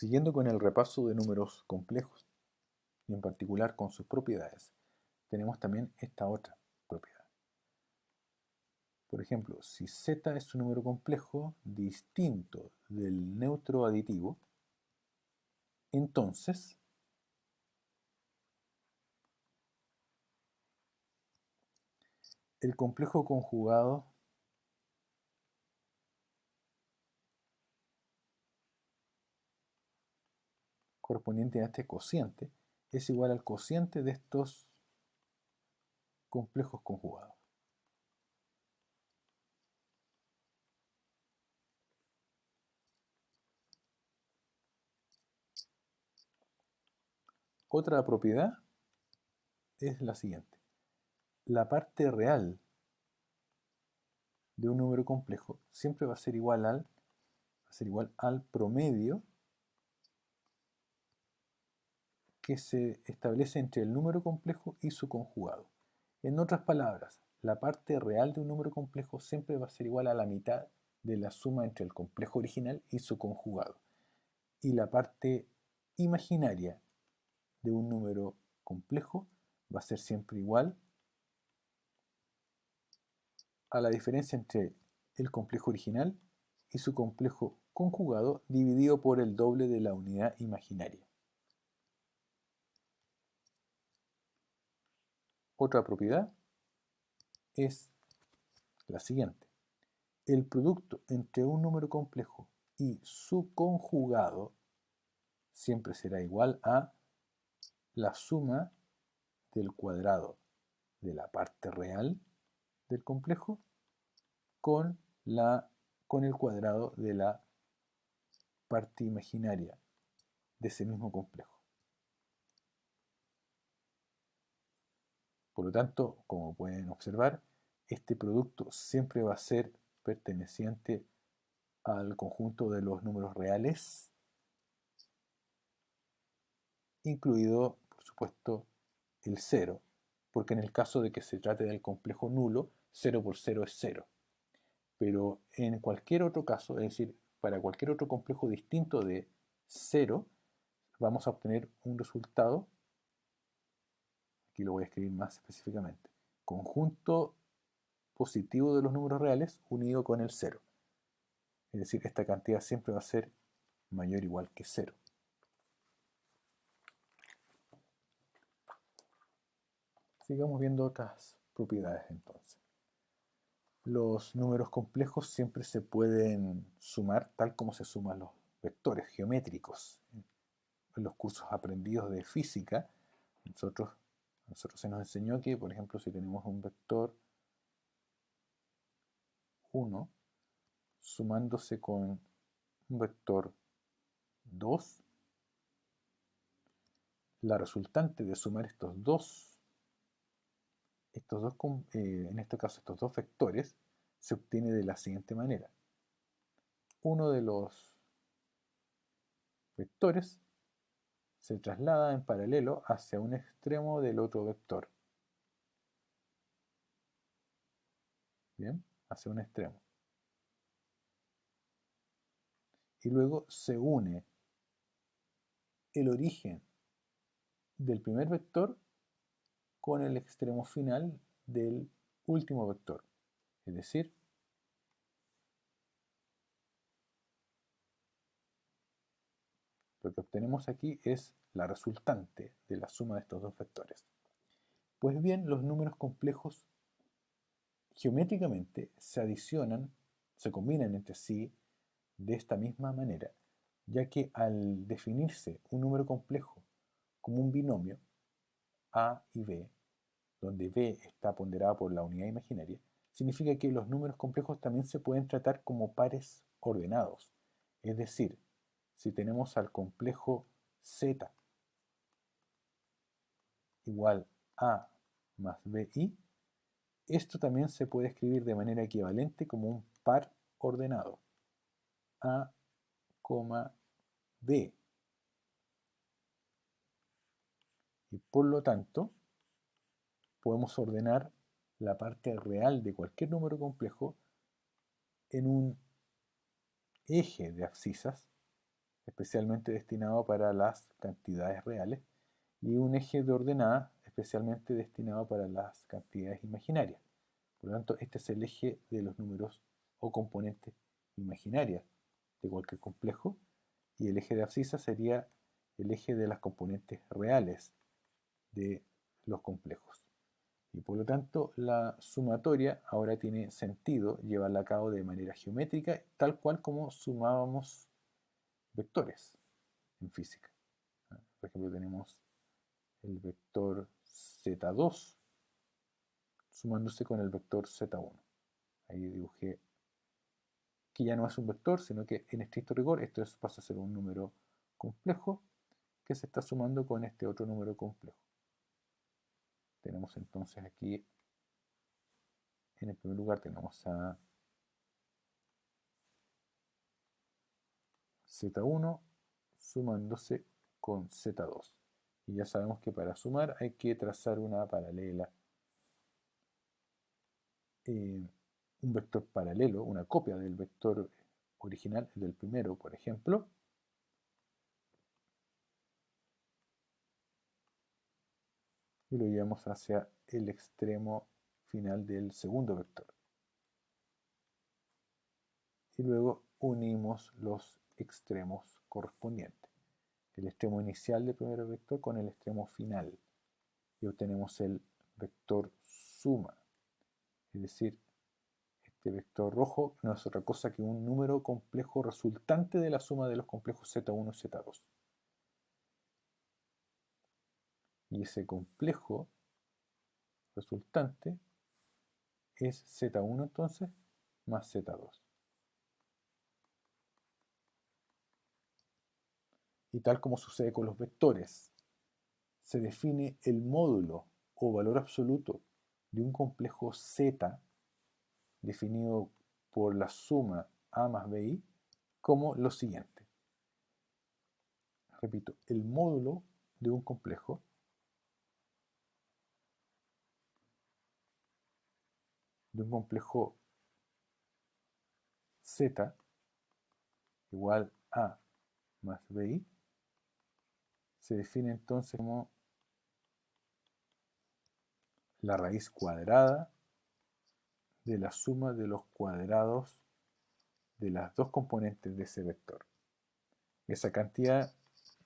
Siguiendo con el repaso de números complejos, y en particular con sus propiedades, tenemos también esta otra propiedad. Por ejemplo, si z es un número complejo distinto del neutro aditivo, entonces el complejo conjugado correspondiente a este cociente es igual al cociente de estos complejos conjugados. Otra propiedad es la siguiente. La parte real de un número complejo siempre va a ser igual al promedio que se establece entre el número complejo y su conjugado. En otras palabras, la parte real de un número complejo siempre va a ser igual a la mitad de la suma entre el complejo original y su conjugado. Y la parte imaginaria de un número complejo va a ser siempre igual a la diferencia entre el complejo original y su complejo conjugado dividido por el doble de la unidad imaginaria. Otra propiedad es la siguiente. El producto entre un número complejo y su conjugado siempre será igual a la suma del cuadrado de la parte real del complejo con el cuadrado de la parte imaginaria de ese mismo complejo. Por lo tanto, como pueden observar, este producto siempre va a ser perteneciente al conjunto de los números reales, incluido, por supuesto, el 0, porque en el caso de que se trate del complejo nulo, 0 por 0 es 0. Pero en cualquier otro caso, es decir, para cualquier otro complejo distinto de 0, vamos a obtener un resultado, aquí lo voy a escribir más específicamente, conjunto positivo de los números reales unido con el 0. Es decir, esta cantidad siempre va a ser mayor o igual que 0. Sigamos viendo otras propiedades entonces. Los números complejos siempre se pueden sumar tal como se suman los vectores geométricos. En los cursos aprendidos de física, a nosotros se nos enseñó que, por ejemplo, si tenemos un vector 1 sumándose con un vector 2, la resultante de sumar en este caso estos dos vectores, se obtiene de la siguiente manera. Uno de los vectores se traslada en paralelo hacia un extremo del otro vector. Bien, hacia un extremo. Y luego se une el origen del primer vector con el extremo final del último vector. Es decir, lo que obtenemos aquí es la resultante de la suma de estos dos vectores. Pues bien, los números complejos geométricamente se adicionan, se combinan entre sí de esta misma manera, ya que al definirse un número complejo como un binomio A y B, donde B está ponderada por la unidad imaginaria, significa que los números complejos también se pueden tratar como pares ordenados. Es decir, si tenemos al complejo Z igual A más BI, esto también se puede escribir de manera equivalente como un par ordenado. A, B. Y por lo tanto, podemos ordenar la parte real de cualquier número complejo en un eje de abscisas especialmente destinado para las cantidades reales, y un eje de ordenada especialmente destinado para las cantidades imaginarias. Por lo tanto, este es el eje de los números o componentes imaginarias de cualquier complejo, y el eje de abscisa sería el eje de las componentes reales de los complejos. Y por lo tanto, la sumatoria ahora tiene sentido llevarla a cabo de manera geométrica, tal cual como sumábamos vectores en física. Por ejemplo, tenemos el vector z2 sumándose con el vector z1. Ahí dibujé que ya no es un vector, sino que en estricto rigor esto pasa a ser un número complejo que se está sumando con este otro número complejo. Tenemos entonces aquí, en el primer lugar tenemos a z1 sumándose con z2. Y ya sabemos que para sumar hay que trazar una paralela, un vector paralelo, una copia del vector original del primero, por ejemplo, y lo llevamos hacia el extremo final del segundo vector. Y luego unimos los extremos correspondientes, el extremo inicial del primer vector con el extremo final, y obtenemos el vector suma, es decir, este vector rojo no es otra cosa que un número complejo resultante de la suma de los complejos z1 y z2. Y ese complejo resultante es z1 entonces más z2. Y tal como sucede con los vectores, se define el módulo o valor absoluto de un complejo z definido por la suma a más bi como lo siguiente. Repito, el módulo de un complejo z igual a más bi se define entonces como la raíz cuadrada de la suma de los cuadrados de las dos componentes de ese vector. Esa cantidad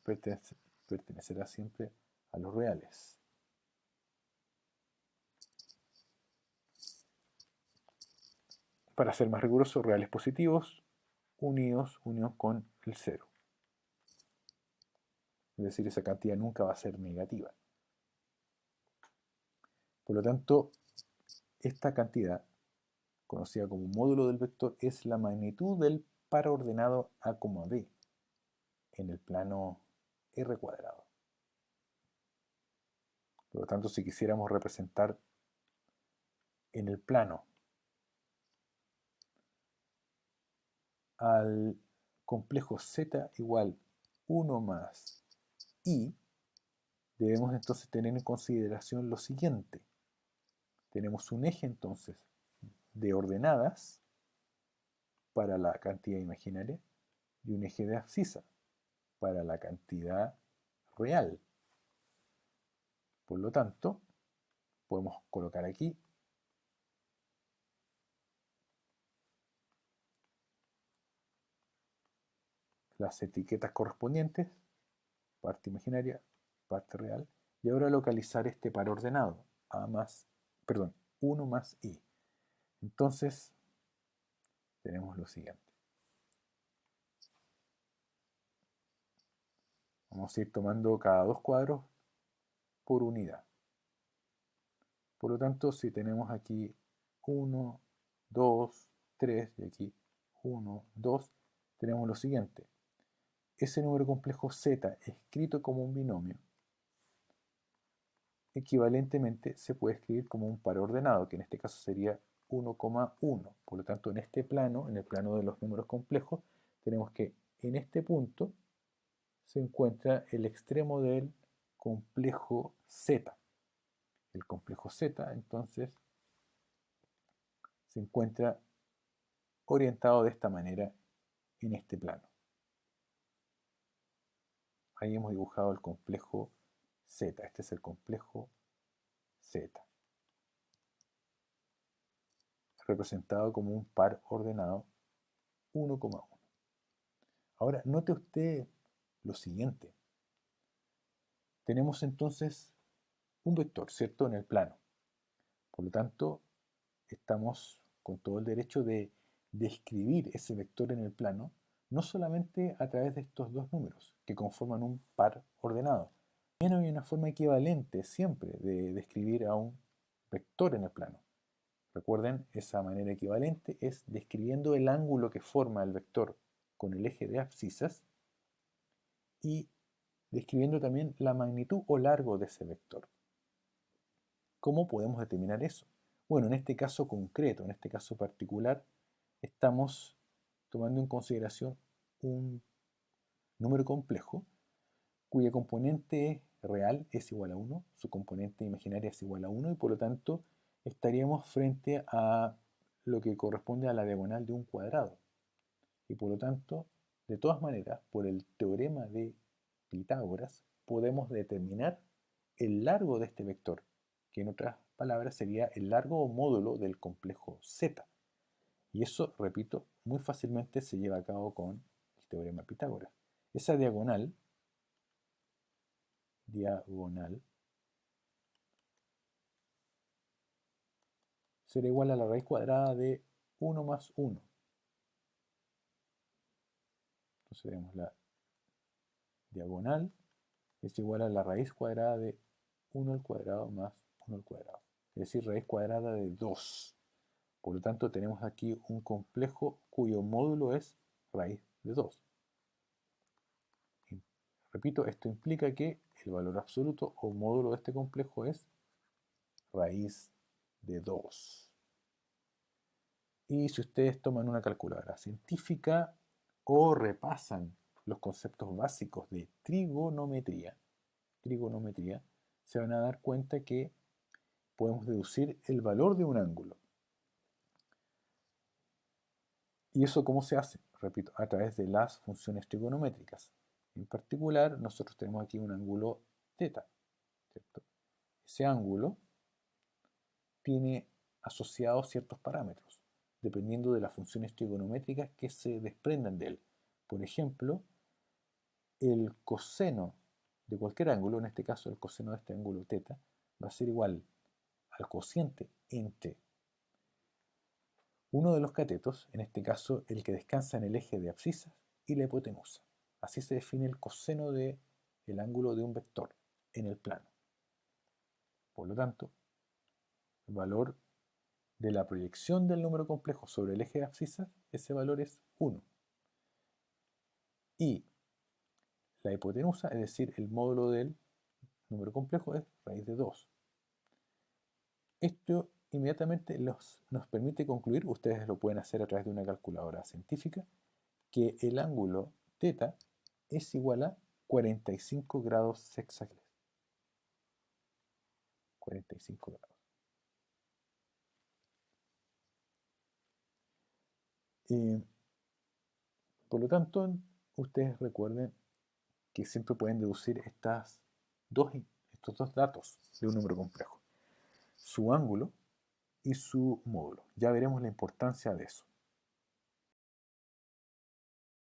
pertenecerá siempre a los reales. Para ser más riguroso, reales positivos unidos con el cero. Es decir, esa cantidad nunca va a ser negativa. Por lo tanto, esta cantidad, conocida como módulo del vector, es la magnitud del par ordenado a, b en el plano r cuadrado. Por lo tanto, si quisiéramos representar en el plano al complejo z igual 1 más i, debemos entonces tener en consideración lo siguiente. Tenemos un eje entonces de ordenadas para la cantidad imaginaria y un eje de abscisa para la cantidad real. Por lo tanto, podemos colocar aquí las etiquetas correspondientes, parte imaginaria, parte real, y ahora localizar este par ordenado, 1 más i. Entonces, tenemos lo siguiente. Vamos a ir tomando cada dos cuadros por unidad. Por lo tanto, si tenemos aquí 1, 2, 3 y aquí 1, 2, tenemos lo siguiente. Ese número complejo z escrito como un binomio, equivalentemente se puede escribir como un par ordenado, que en este caso sería 1,1. Por lo tanto, en este plano, en el plano de los números complejos, tenemos que en este punto se encuentra el extremo del complejo z. El complejo z, entonces, se encuentra orientado de esta manera en este plano. ahí hemos dibujado el complejo Z. Este es el complejo Z, representado como un par ordenado 1,1. Ahora, note usted lo siguiente. Tenemos entonces un vector, ¿cierto?, en el plano. Por lo tanto, estamos con todo el derecho de describir ese vector en el plano, no solamente a través de estos dos números, que conforman un par ordenado. También hay una forma equivalente siempre de describir a un vector en el plano. Recuerden, esa manera equivalente es describiendo el ángulo que forma el vector con el eje de abscisas y describiendo también la magnitud o largo de ese vector. ¿Cómo podemos determinar eso? Bueno, en este caso concreto, en este caso particular, estamos tomando en consideración un número complejo cuya componente real es igual a 1, su componente imaginaria es igual a 1 y por lo tanto estaríamos frente a lo que corresponde a la diagonal de un cuadrado. Y por lo tanto, de todas maneras, por el teorema de Pitágoras, podemos determinar el largo de este vector, que en otras palabras sería el largo o módulo del complejo Z. Y eso, repito, muy fácilmente se lleva a cabo con el teorema de Pitágoras. Esa diagonal será igual a la raíz cuadrada de 1 más 1. Entonces tenemos la diagonal es igual a la raíz cuadrada de 1 al cuadrado más 1 al cuadrado. Es decir, raíz cuadrada de 2. Por lo tanto, tenemos aquí un complejo cuyo módulo es raíz de 2. Y, repito, esto implica que el valor absoluto o módulo de este complejo es raíz de 2. Y si ustedes toman una calculadora científica o repasan los conceptos básicos de trigonometría, se van a dar cuenta que podemos deducir el valor de un ángulo. ¿Y eso cómo se hace? Repito, a través de las funciones trigonométricas. En particular, nosotros tenemos aquí un ángulo θ, ¿cierto? Ese ángulo tiene asociados ciertos parámetros, dependiendo de las funciones trigonométricas que se desprendan de él. Por ejemplo, el coseno de cualquier ángulo, en este caso el coseno de este ángulo θ, va a ser igual al cociente entre uno de los catetos, en este caso el que descansa en el eje de abscisas, y la hipotenusa. Así se define el coseno del ángulo de un vector en el plano. Por lo tanto, el valor de la proyección del número complejo sobre el eje de abscisas, ese valor es 1. Y la hipotenusa, es decir, el módulo del número complejo, es raíz de 2. Esto inmediatamente nos permite concluir, ustedes lo pueden hacer a través de una calculadora científica, que el ángulo θ es igual a 45 grados sexagles. 45 grados. Por lo tanto, ustedes recuerden que siempre pueden deducir estos dos datos de un número complejo. Su ángulo y su módulo. Ya veremos la importancia de eso.